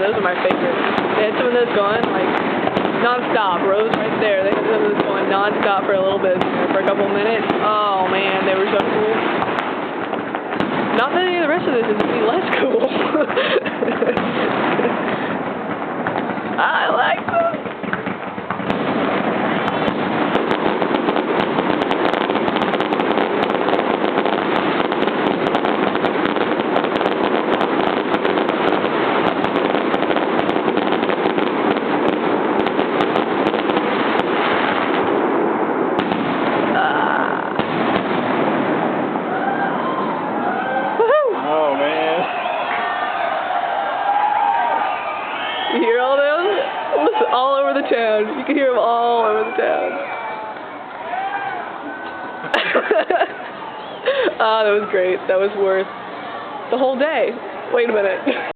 those are my favorite. They had some of those going, like, non-stop. Rose right there. They had some of those going non-stop for a little bit, for a couple of minutes. Oh, man, they were so cool. Not that any of the rest of this is any less cool. I like them. Oh, man. You hear all those? Listen, all over the town. You can hear them all over the town. Ah, that was great. That was worth the whole day. Wait a minute.